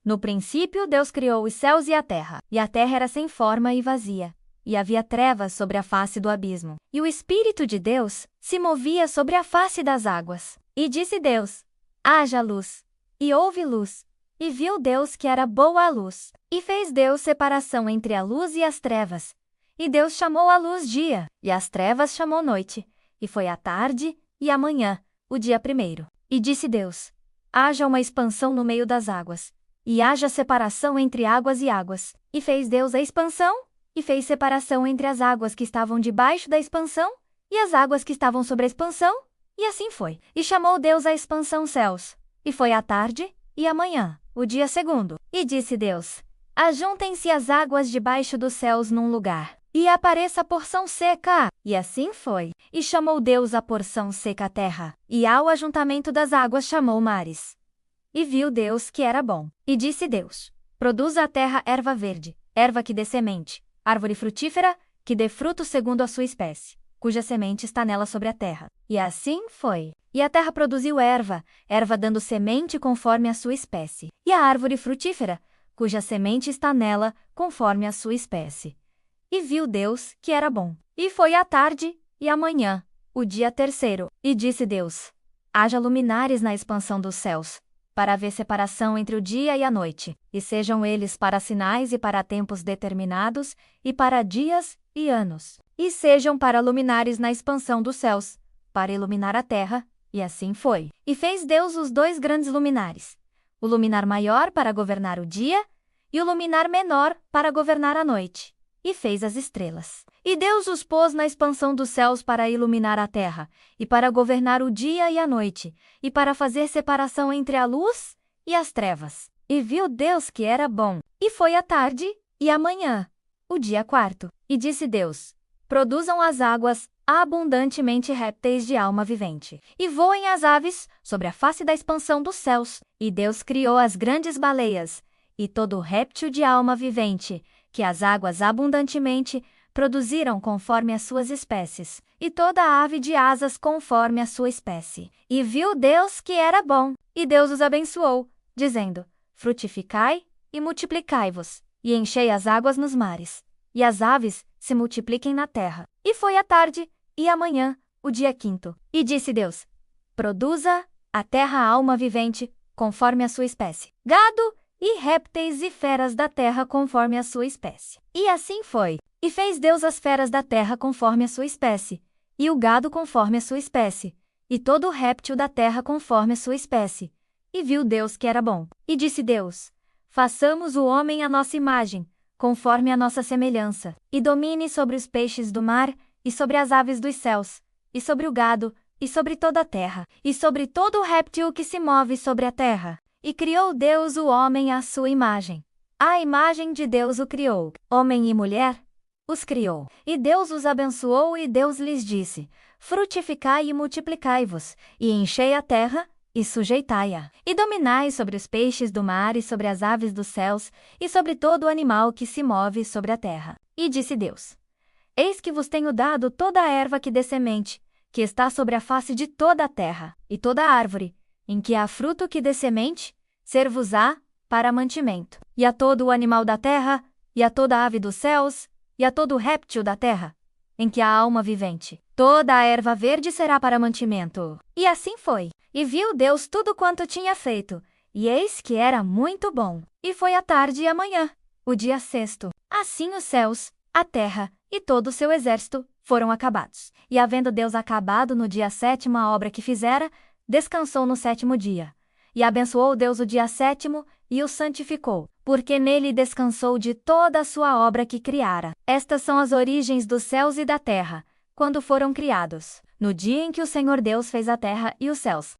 No princípio, Deus criou os céus e a terra era sem forma e vazia, e havia trevas sobre a face do abismo. E o Espírito de Deus se movia sobre a face das águas. E disse Deus: haja luz. E houve luz. E viu Deus que era boa a luz. E fez Deus separação entre a luz e as trevas. E Deus chamou a luz dia, e as trevas chamou noite. E foi a tarde e a manhã, o dia primeiro. E disse Deus: haja uma expansão no meio das águas, e haja separação entre águas e águas. E fez Deus a expansão, e fez separação entre as águas que estavam debaixo da expansão, e as águas que estavam sobre a expansão, e assim foi. E chamou Deus a expansão céus. E foi a tarde e a manhã, o dia segundo. E disse Deus: ajuntem-se as águas debaixo dos céus num lugar, e apareça a porção seca. E assim foi. E chamou Deus a porção seca a terra, e ao ajuntamento das águas chamou mares. E viu Deus que era bom. E disse Deus: produza a terra erva verde, erva que dê semente, árvore frutífera, que dê fruto segundo a sua espécie, cuja semente está nela sobre a terra. E assim foi. E a terra produziu erva, erva dando semente conforme a sua espécie, e a árvore frutífera, cuja semente está nela, conforme a sua espécie. E viu Deus que era bom. E foi a tarde e a manhã, o dia terceiro. E disse Deus: haja luminares na expansão dos céus, para haver separação entre o dia e a noite, e sejam eles para sinais e para tempos determinados, e para dias e anos. E sejam para luminares na expansão dos céus, para iluminar a terra. E assim foi. E fez Deus os 2 grandes luminares, o luminar maior para governar o dia, e o luminar menor para governar a noite. E fez as estrelas. E Deus os pôs na expansão dos céus para iluminar a terra, e para governar o dia e a noite, e para fazer separação entre a luz e as trevas. E viu Deus que era bom. E foi a tarde e a manhã, o dia quarto. E disse Deus: produzam as águas abundantemente répteis de alma vivente, e voem as aves sobre a face da expansão dos céus. E Deus criou as grandes baleias, e todo réptil de alma vivente, que as águas abundantemente produziram conforme as suas espécies, e toda ave de asas conforme a sua espécie. E viu Deus que era bom. E Deus os abençoou, dizendo: frutificai e multiplicai-vos, e enchei as águas nos mares, e as aves se multipliquem na terra. E foi a tarde e a manhã, o dia quinto. E disse Deus: produza a terra alma vivente, conforme a sua espécie, gado e répteis e feras da terra conforme a sua espécie. E assim foi. E fez Deus as feras da terra conforme a sua espécie, e o gado conforme a sua espécie, e todo réptil da terra conforme a sua espécie. E viu Deus que era bom. E disse Deus: façamos o homem à nossa imagem, conforme a nossa semelhança, e domine sobre os peixes do mar, e sobre as aves dos céus, e sobre o gado, e sobre toda a terra, e sobre todo o réptil que se move sobre a terra. E criou Deus o homem à sua imagem. À imagem de Deus o criou, homem e mulher os criou. E Deus os abençoou, e Deus lhes disse: frutificai e multiplicai-vos, e enchei a terra, e sujeitai-a. E dominai sobre os peixes do mar, e sobre as aves dos céus, e sobre todo o animal que se move sobre a terra. E disse Deus: eis que vos tenho dado toda a erva que dê semente, que está sobre a face de toda a terra, e toda a árvore, em que há fruto que dê semente, ser-vos-á para mantimento. E a todo o animal da terra, e a toda a ave dos céus, e a todo réptil da terra, em que há alma vivente, toda a erva verde será para mantimento. E assim foi. E viu Deus tudo quanto tinha feito, e eis que era muito bom. E foi a tarde e a manhã, o dia sexto. Assim os céus, a terra e todo o seu exército foram acabados. E havendo Deus acabado no dia sétimo a obra que fizera, descansou no sétimo dia. E abençoou Deus o dia sétimo e o santificou, porque nele descansou de toda a sua obra que criara. Estas são as origens dos céus e da terra, quando foram criados, no dia em que o Senhor Deus fez a terra e os céus.